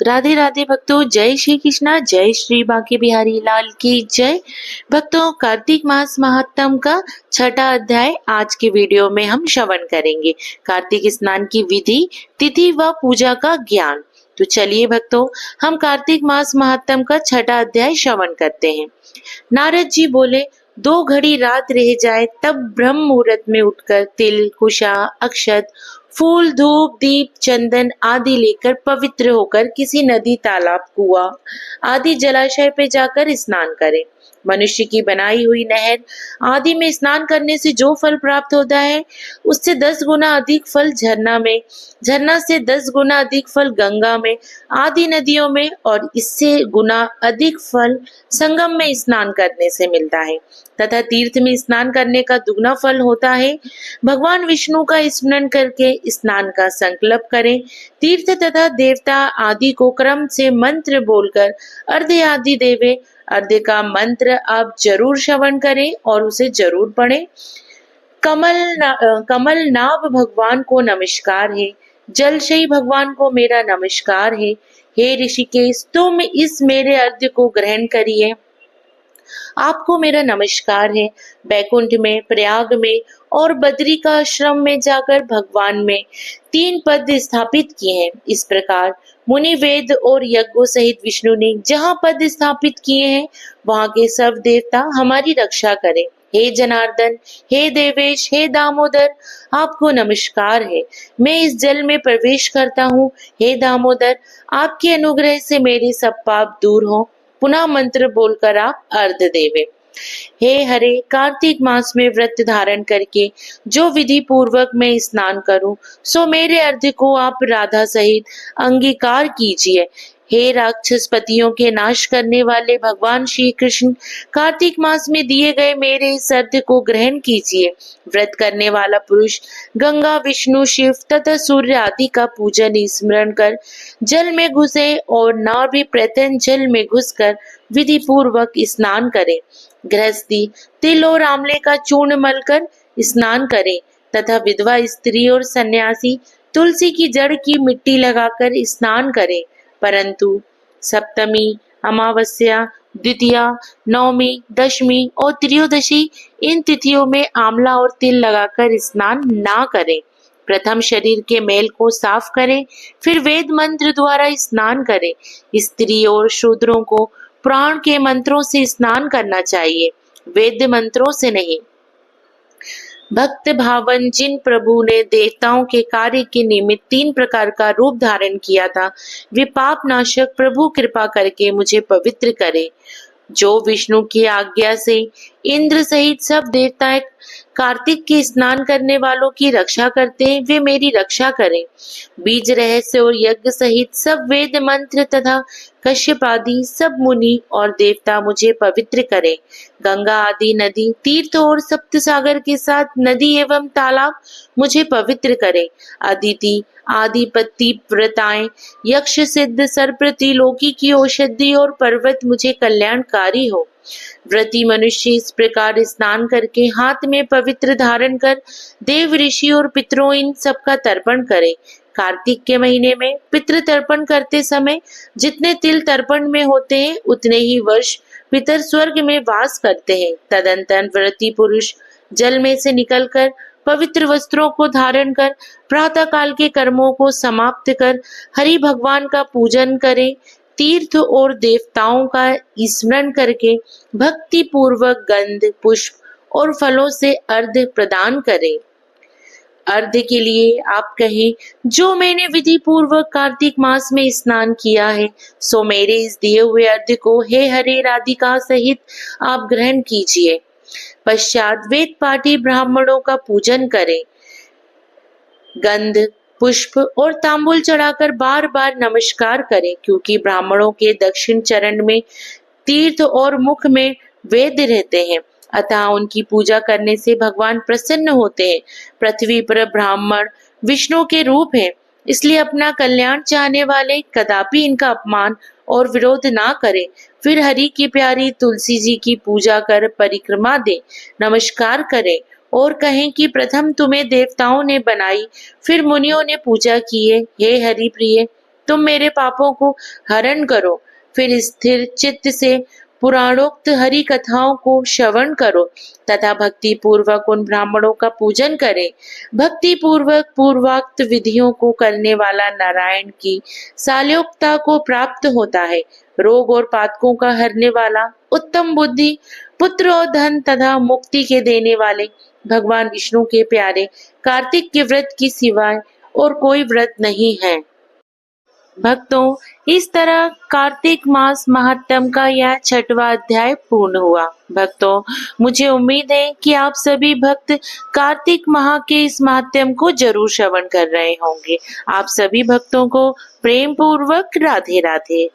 राधे राधे भक्तों, जय श्री कृष्णा, जय श्री बांके बिहारी लाल की जय। भक्तों, कार्तिक मास महात्म का छठा अध्याय आज के वीडियो में हम श्रवण करेंगे। कार्तिक स्नान की विधि, तिथि व पूजा का ज्ञान। तो चलिए भक्तों, हम कार्तिक मास महात्म का छठा अध्याय श्रवण करते हैं। नारद जी बोले, 2 घड़ी रात रह जाए तब ब्रह्म मुहूर्त में उठकर तिल, कुशा, अक्षत, फूल, धूप, दीप, चंदन आदि लेकर पवित्र होकर किसी नदी, तालाब, कुआं आदि जलाशय पे जाकर स्नान करें। मनुष्य की बनाई हुई नहर आदि में स्नान करने से जो फल प्राप्त होता है, उससे 10 गुना अधिक फल झरना में, झरना से 10 गुना अधिक फल गंगा में आदि नदियों में, और इससे गुना अधिक फल संगम में स्नान करने से मिलता है तथा तीर्थ में स्नान करने का दुगना फल होता है। भगवान विष्णु का स्मरण करके स्नान का संकल्प करें। तीर्थ तथा देवता आदि को क्रम से मंत्र बोलकर अर्घ्य आदि देवे। अर्घ्य का मंत्र आप जरूर श्रवण करें और उसे जरूर पढ़ें। कमल नाभ भगवान को नमस्कार है, जलशयी भगवान को मेरा नमस्कार है। हे ऋषिकेश, तुम इस मेरे अर्घ्य को ग्रहण करिए, आपको मेरा नमस्कार है। बैकुंठ में, प्रयाग में और बद्री का आश्रम में जाकर भगवान में 3 पद स्थापित किए हैं। इस प्रकार मुनि, वेद और यज्ञों सहित विष्णु ने जहाँ पद स्थापित किए हैं, वहाँ के सब देवता हमारी रक्षा करें। हे जनार्दन, हे देवेश, हे दामोदर, आपको नमस्कार है। मैं इस जल में प्रवेश करता हूँ। हे दामोदर, आपके अनुग्रह से मेरे सब पाप दूर हो। पुनः मंत्र बोलकर आप अर्घ्य देवे। हे हरे, कार्तिक मास में व्रत धारण करके जो विधि पूर्वक मैं स्नान करूं, सो मेरे अर्घ्य को आप राधा सहित अंगीकार कीजिए। हे राक्षस पतियों के नाश करने वाले भगवान श्री कृष्ण, कार्तिक मास में दिए गए मेरे इस अर्घ्य को ग्रहण कीजिए। व्रत करने वाला पुरुष गंगा, विष्णु, शिव तथा सूर्य आदि का पूजन स्मरण कर जल में घुसे और नाभि प्रत्यन जल में घुसकर विधि पूर्वक स्नान करे। गृहस्थी तिल और आंवले का चूर्ण मलकर स्नान करे तथा विधवा स्त्री और सन्यासी तुलसी की जड़ की मिट्टी लगाकर स्नान करे। परंतु सप्तमी, अमावस्या, द्वितीया, नवमी, दशमी और त्रयोदशी इन तिथियों में आंवला और तिल लगाकर स्नान ना करें। प्रथम शरीर के मैल को साफ करें, फिर वेद मंत्र द्वारा स्नान करें। स्त्री और शूद्रों को प्राण के मंत्रों से स्नान करना चाहिए, वेद मंत्रों से नहीं। भक्त भावन जिन प्रभु ने देवताओं के कार्य के निमित्त 3 प्रकार का रूप धारण किया था, वे पाप नाशक प्रभु कृपा करके मुझे पवित्र करे। जो विष्णु की आज्ञा से इंद्र सहित सब देवता कार्तिक के स्नान करने वालों की रक्षा करते हैं, वे मेरी रक्षा करें। बीज रहस्य और यज्ञ सहित सब वेद मंत्र तथा कश्यप आदि सब मुनि और देवता मुझे पवित्र करें। गंगा आदि नदी, तीर्थ और सप्त सागर के साथ नदी एवं तालाब मुझे पवित्र करें। अदिति, आदिपति, व्रताएं, यक्ष, सिद्ध, सर्प, त्रिलोकी की औषधि और पर्वत मुझे कल्याणकारी हो। व्रती मनुष्य इस प्रकार स्नान करके हाथ में पवित्र धारण कर देव, ऋषि और पितरों इन सबका तर्पण करे। कार्तिक के महीने में पितृ तर्पण करते समय जितने तिल तर्पण में होते हैं, उतने ही वर्ष पितर स्वर्ग में वास करते हैं। तदंतर व्रती पुरुष जल में से निकलकर पवित्र वस्त्रों को धारण कर प्रातः काल के कर्मों को समाप्त कर हरि भगवान का पूजन करें। तीर्थ और देवताओं का स्मरण करके भक्ति पूर्वक गंध, पुष्प और फलों से अर्घ्य प्रदान करें। अर्घ्य के लिए आप कहें, जो मैंने विधि पूर्वक कार्तिक मास में स्नान किया है, सो मेरे इस दिए हुए अर्घ्य को हे हरे राधिका सहित आप ग्रहण कीजिए। पश्चात वेद पाठी ब्राह्मणों का पूजन करें। गंध, पुष्प और तांबुल चढ़ाकर बार बार नमस्कार करें, क्योंकि ब्राह्मणों के दक्षिण चरण में तीर्थ और मुख में वेद रहते हैं, अतः उनकी पूजा करने से भगवान प्रसन्न होते हैं। पृथ्वी पर ब्राह्मण विष्णु के रूप हैं, इसलिए अपना कल्याण चाहने वाले कदापि इनका अपमान और विरोध ना करें। फिर हरि की प्यारी तुलसी जी की पूजा कर परिक्रमा दे, नमस्कार करें और कहें कि प्रथम तुम्हें देवताओं ने बनाई, फिर मुनियों ने पूजा की है। हे हरि प्रिय, तुम मेरे पापों को हरण करो। फिर स्थिर चित्त से पुराणोक्त हरि कथाओं को श्रवण करो तथा भक्ति पूर्वक उन ब्राह्मणों का पूजन करें। भक्ति पूर्वक पूर्वोक्त विधियों को करने वाला नारायण की साल्योक्ता को प्राप्त होता है। रोग और पातकों का हरने वाला, उत्तम बुद्धि, पुत्र और धन तथा मुक्ति के देने वाले भगवान विष्णु के प्यारे कार्तिक के व्रत की सिवाय और कोई व्रत नहीं है। भक्तों, इस तरह कार्तिक मास महात्म का यह 6वां अध्याय पूर्ण हुआ। भक्तों, मुझे उम्मीद है कि आप सभी भक्त कार्तिक माह के इस महात्म को जरूर श्रवण कर रहे होंगे। आप सभी भक्तों को प्रेम पूर्वक राधे राधे।